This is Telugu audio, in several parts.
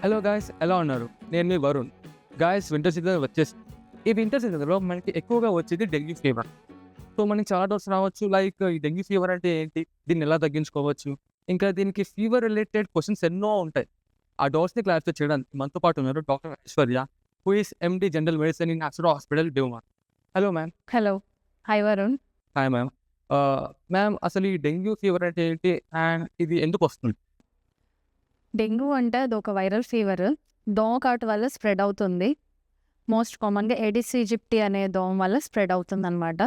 హలో గాయ్స్, ఎలా ఉన్నారు? నేను మీ వరుణ్. గాయ్స్, వింటర్ సీజన్ వచ్చేసింది. ఈ వింటర్ సీజన్‌లో మనకి ఎక్కువగా వచ్చేది డెంగ్యూ ఫీవర్. సో, మనకి చాలా డౌట్స్ రావచ్చు. లైక్ ఈ డెంగ్యూ ఫీవర్ అంటే ఏంటి? దీన్ని ఎలా తగ్గించుకోవచ్చు? ఇంకా దీనికి ఫీవర్ రిలేటెడ్ క్వెషన్స్ ఎన్నో ఉంటాయి. ఆ డౌట్స్‌ని క్లారిఫై చేయడానికి మనతో పాటు ఉన్నారు doctor Aishwarya, who is MD general medicine in Akshara hospital, Bhimavaram. Hello ma'am. Hello. Hi Varun. Hi ma'am. Ma'am, అసలు ఈ డెంగ్యూ ఫీవర్ అంటే ఏంటి? అండ్ ఇది ఎందుకొస్తుంది? డెంగ్యూ అంటే అదొక వైరల్ ఫీవర్. దోమకాటు వల్ల స్ప్రెడ్ అవుతుంది. మోస్ట్ కామన్‌గా ఎడిస్ ఈజిప్టి అనే దోమ వల్ల స్ప్రెడ్ అవుతుందనమాట.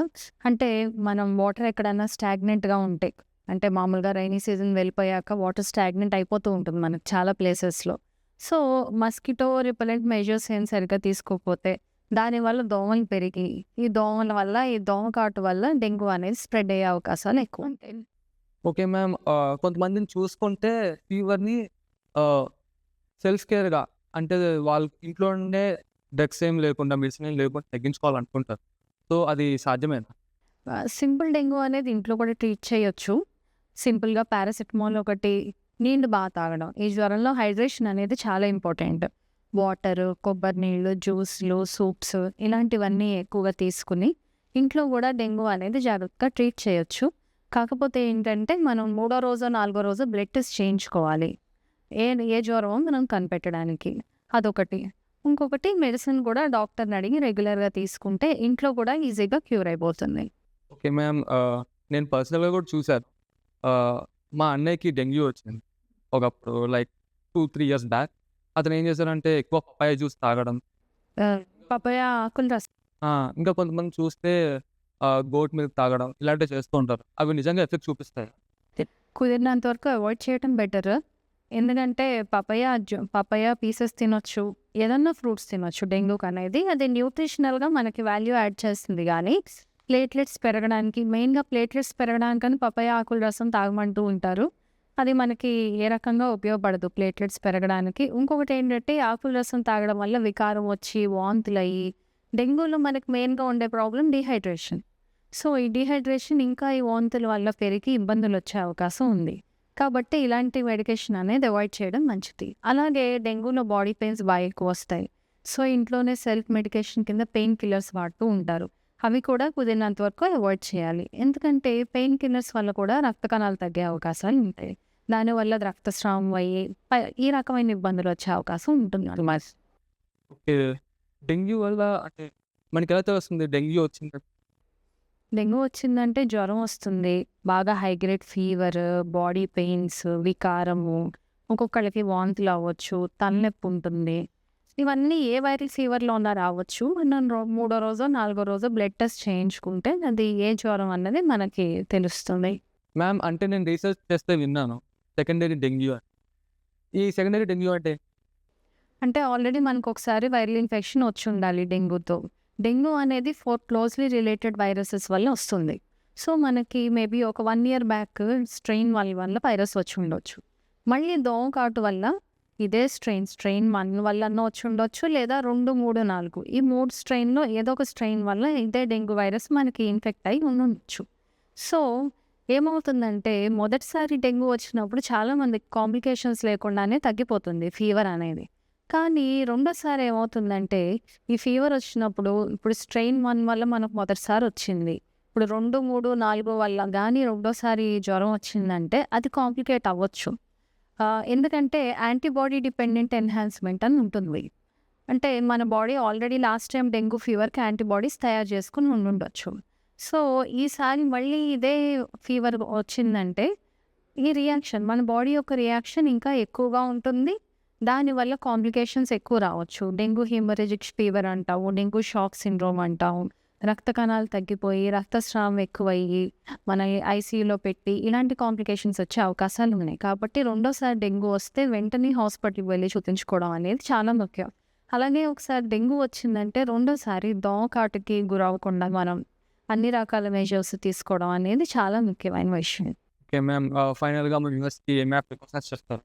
అంటే మనం వాటర్ ఎక్కడైనా స్టాగ్నెంట్‌గా ఉంటే, అంటే మామూలుగా రైనీ సీజన్ వెళ్ళిపోయాక వాటర్ స్టాగ్నెంట్ అయిపోతూ ఉంటుంది మనకు చాలా ప్లేసెస్‌లో. సో, మస్కిటో రిపెలెంట్ మెజర్స్ ఏం సరిగ్గా తీసుకోకపోతే, దానివల్ల దోమలు పెరిగి, ఈ దోమల వల్ల ఈ దోమకాటు వల్ల డెంగ్యూ అనేది స్ప్రెడ్ అయ్యే అవకాశాలు ఎక్కువ ఉంటాయి. Okay ma'am. కొంతమందిని చూసుకుంటే ఫీవర్‌ని ఆహ్, సెల్ఫ్ కేర్‌గా, అంటే వాళ్ళ ఇంట్లో ఉండే డ్రగ్స్ ఏం లేకుండా, మెడిసిన్ ఏం లేకుండా తగ్గించుకోవాలనుకుంటారు. సో, అది సాధ్యమేనా? సింపుల్ డెంగ్యూ అనేది ఇంట్లో కూడా ట్రీట్ చేయొచ్చు. సింపుల్‌గా పారాసిటమాల్ ఒకటి, నీళ్ళు బాగా తాగడం. ఈ జ్వరంలో హైడ్రేషన్ అనేది చాలా ఇంపార్టెంట్. వాటరు, కొబ్బరి నీళ్ళు, జ్యూస్‌లు, సూప్స్ ఇలాంటివన్నీ ఎక్కువగా తీసుకుని, ఇంట్లో కూడా డెంగ్యూ అనేది జాగ్రత్తగా ట్రీట్ చేయొచ్చు. కాకపోతే ఏంటంటే, మనం మూడో రోజో, నాలుగో రోజో బ్లడ్ టెస్ట్ చేయించుకోవాలి. ఏ ఏ జ్వరమో మనం కనిపెట్టడానికి. అదొకటి. ఇంకొకటి మెడిసిన్ కూడా డాక్టర్‌ని అడిగి రెగ్యులర్‌గా తీసుకుంటే ఇంట్లో కూడా ఈజీగా క్యూర్ అయిపోతుంది. Okay ma'am. నేను పర్సనల్‌గా కూడా చూసాను. మా అన్నయ్యకి డెంగ్యూ వచ్చింది. ఒకప్పుడు లైక్ 2, 3 ఇయర్స్ బ్యాక్. అతను ఏం చేశారంటే ఎక్కువ పపాయ జ్యూస్ తాగడం. పపాయ ఆకుల రసం. ఆ! ఇంకా కొంతమంది చూస్తే గోట్ మిల్క్ తాగడం ఇలాంటివి చేస్తూ ఉంటారు. అవి నిజంగా ఎఫెక్ట్ చూపిస్తాయా? కుదిరినంత వరకు అవాయిడ్ చేయటం బెటర్. ఎందుకంటే పపాయ పీసెస్ తినొచ్చు. ఏదన్నా ఫ్రూట్స్ తినొచ్చు డెంగ్యూకనేది. అది న్యూట్రిషనల్‌గా మనకి వాల్యూ యాడ్ చేస్తుంది గానీ, ప్లేట్లెట్స్ పెరగడానికి మెయిన్‌గా ప్లేట్లెట్స్ పెరగడానికని పపాయ ఆకుల రసం తాగమంటూ ఉంటారు. అది మనకి ఏ రకంగా ఉపయోగపడదు ప్లేట్లెట్స్ పెరగడానికి. ఇంకొకటేంటంటే ఆకుల రసం తాగడం వల్ల వికారం వచ్చి, వాంతులయ్యి, డెంగ్యూలో మనకి మెయిన్‌గా ఉండే ప్రాబ్లమ్ డీహైడ్రేషన్. సో, ఈ డీహైడ్రేషన్ ఇంకా ఈ వాంతుల వల్ల పెరిగి ఇబ్బందులొచ్చే అవకాశం ఉంది. కాబట్టి ఇలాంటి మెడికేషన్ అనేది అవాయిడ్ చేయడం మంచిది. అలాగే డెంగ్యూలో బాడీ పెయిన్స్ బాగా ఎక్కువొస్తాయి. సో, ఇంట్లోనే సెల్ఫ్ మెడికేషన్ కింద పెయిన్ కిల్లర్స్ వాడుతూ ఉంటారు. అవి కూడా కుదిరినంత వరకు అవాయిడ్ చేయాలి. ఎందుకంటే పెయిన్ కిల్లర్స్ వల్ల కూడా రక్త కణాలు తగ్గే అవకాశాలు ఉంటాయి. దానివల్ల రక్తస్రావం అయ్యి ఈ రకమైన ఇబ్బందులొచ్చే అవకాశం ఉంటుందన్నమాట. ఓకే. డెంగ్యూ వల్ల అంటే మనకెలా తెలుస్తుంది డెంగ్యూ వచ్చిందని? డెంగ్యూ వచ్చిందంటే జ్వరం వస్తుంది. బాగా high grade fever, body pains, వికారము, ఒక్కొక్కళ్ళకి వాంతులు అవ్వచ్చు, తలనొప్పి ఉంటుంది. ఇవన్నీ ఏ వైరల్ ఫీవర్‌లో ఉన్నా రావచ్చు. మనం మూడో రోజో, నాలుగో రోజో బ్లడ్ టెస్ట్ చేయించుకుంటే అది ఏ జ్వరం అన్నది మనకి తెలుస్తుంది. మ్యామ్, అంటే నేను రీసెర్చ్ చేస్తే విన్నాను. సెకండరీ డెంగ్యూ అని. ఈ సెకండరీ డెంగ్యూ అంటే? అంటే ఆల్రెడీ మనకొకసారి వైరల్ ఇన్ఫెక్షన్ వచ్చుండాలి డెంగ్యూతో. డెంగ్యూ అనేది 4 క్లోజ్‌లీ రిలేటెడ్ వైరసెస్ వల్ల వస్తుంది. సో, మనకి మేబీ ఒక 1 ఇయర్ బ్యాక్ స్ట్రెయిన్ 1 వల్ల వైరస్ వచ్చుండొచ్చు. మళ్ళీ దోమకాటు వల్ల ఇదే స్ట్రెయిన్ 1 వల్లన్నా వచ్చుండొచ్చు, లేదా 2, 3, 4 ఈ 3 స్ట్రెయిన్‌లో ఏదో ఒక స్ట్రెయిన్ వల్ల ఇదే డెంగ్యూ వైరస్ మనకి ఇన్ఫెక్ట్ అయ్యి ఉండుండొచ్చు. సో, ఏమవుతుందంటే మొదటిసారి డెంగ్యూ వచ్చినప్పుడు చాలామందికి కాంప్లికేషన్స్ లేకుండానే తగ్గిపోతుంది ఫీవర్ అనేది. కానీ రెండోసారి ఏమవుతుందంటే, ఈ ఫీవర్ వచ్చినప్పుడు ఇప్పుడు స్ట్రెయిన్ 1 వల్ల మనకు మొదటిసారి వచ్చింది. ఇప్పుడు 2, 3, 4 వల్ల గానీ రెండోసారి జ్వరం వచ్చిందంటే అది కాంప్లికేట్ అవ్వచ్చు. ఎందుకంటే యాంటీబాడీ డిపెండెంట్ ఎన్హాన్స్‌మెంట్ అని ఉంటుంది. అంటే మన body already last time dengue ఫీవర్‌కి యాంటీబాడీస్ తయారు చేసుకొని ఉండుండొచ్చు. సో, ఈసారి మళ్ళీ ఇదే ఫీవర్ వచ్చిందంటే, ఈ రియాక్షన్ మన బాడీ యొక్క రియాక్షన్ ఇంకా ఎక్కువగా ఉంటుంది. దానివల్ల కాంప్లికేషన్స్ ఎక్కువ రావచ్చు. డెంగ్యూ హెమరేజిక్ ఫీవర్ అంటాము. డెంగ్యూ షాక్ సిండ్రోమ్ అంటాము. రక్త కణాలు తగ్గిపోయి, రక్తస్రావం ఎక్కువయ్యి, మన ఐసీయూలో పెట్టి ఇలాంటి కాంప్లికేషన్స్ వచ్చే అవకాశాలు ఉన్నాయి. కాబట్టి రెండోసారి డెంగ్యూ వస్తే వెంటనే హాస్పిటల్‌కి వెళ్లి చూపించుకోవడం అనేది చాలా ముఖ్యం. అలాగే ఒకసారి డెంగ్యూ వచ్చిందంటే రెండోసారి దోమకాటుకి గురవ్వకుండా మనం అన్ని రకాల మెజర్స్ తీసుకోవడం అనేది చాలా ముఖ్యమైన విషయం. Okay ma'am. ఫైనల్‌గా మన వ్యూవర్స్‌కి ఏమైనా ప్రికాషన్స్ చెప్తారా?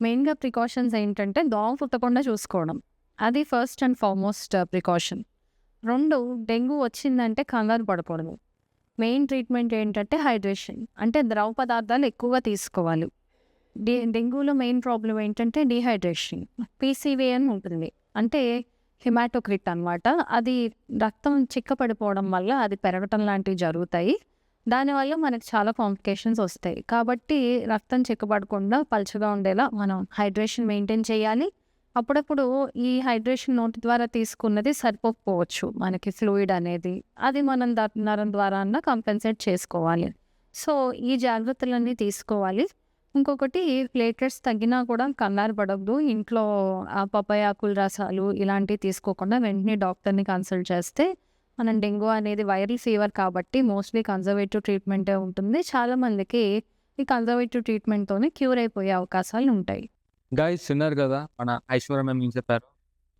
మెయిన్‌గా ప్రికాషన్స్ ఏంటంటే దోమ కుట్టకుండా చూసుకోవడం. అది first and foremost precaution. 2 dengue వచ్చిందంటే కంగారు పడకూడదు. మెయిన్ ట్రీట్మెంట్ ఏంటంటే హైడ్రేషన్. అంటే ద్రవ పదార్థాలు ఎక్కువగా తీసుకోవాలి. డెంగ్యూలో మెయిన్ ప్రాబ్లం ఏంటంటే డీహైడ్రేషన్. పీసీవీ అని ఉంటుంది. అంటే హిమాటోక్రిట్ అనమాట. అది రక్తం చిక్కపడిపోవడం వల్ల అది పెరగటం లాంటివి జరుగుతాయి. దానివల్ల మనకు చాలా కాంప్లికేషన్స్ వస్తాయి. కాబట్టి రక్తం చిక్కబడకుండా పల్చగా ఉండేలా మనం హైడ్రేషన్ మెయింటైన్ చేయాలి. అప్పుడప్పుడు ఈ హైడ్రేషన్ నోటి ద్వారా తీసుకున్నది సరిపోకపోవచ్చు మనకి ఫ్లూయిడ్ అనేది. అది మనం నరం ద్వారా అన్నా కంపెన్సేట్ చేసుకోవాలి. సో, ఈ జాగ్రత్తలన్నీ తీసుకోవాలి. ఇంకొకటి ప్లేట్లెట్స్ తగ్గినా కూడా కంగారు పడొద్దు. ఇంట్లో పపాయ ఆకుల రసాలు ఇలాంటివి తీసుకోకుండా వెంటనే డాక్టర్‌ని కన్సల్ట్ చేస్తే మనం డెంగ్యూ అనేది వైరల్ ఫీవర్ కాబట్టి మోస్ట్‌లీ కన్జర్వేటివ్ ట్రీట్మెంటే ఉంటుంది. చాలామందికి ఈ కన్జర్వేటివ్ ట్రీట్మెంట్‌తోనే క్యూర్ అయిపోయే అవకాశాలు ఉంటాయి. గైస్ విన్నారు కదా మన ఐశ్వర్య మ్యామ్ ఏం చెప్పారు.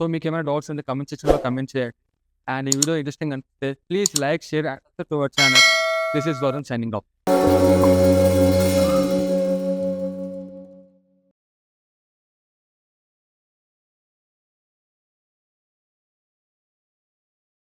సో మీకు ఏమైనా డౌట్స్ ఉంటే కమెంట్ సెక్షన్లో కమెంట్ చేయండి. అండ్ ఈ వీడియో ఇంట్రెస్టింగ్ అనిపిస్తే please like, share and subscribe to our channel. This is Varun signing off.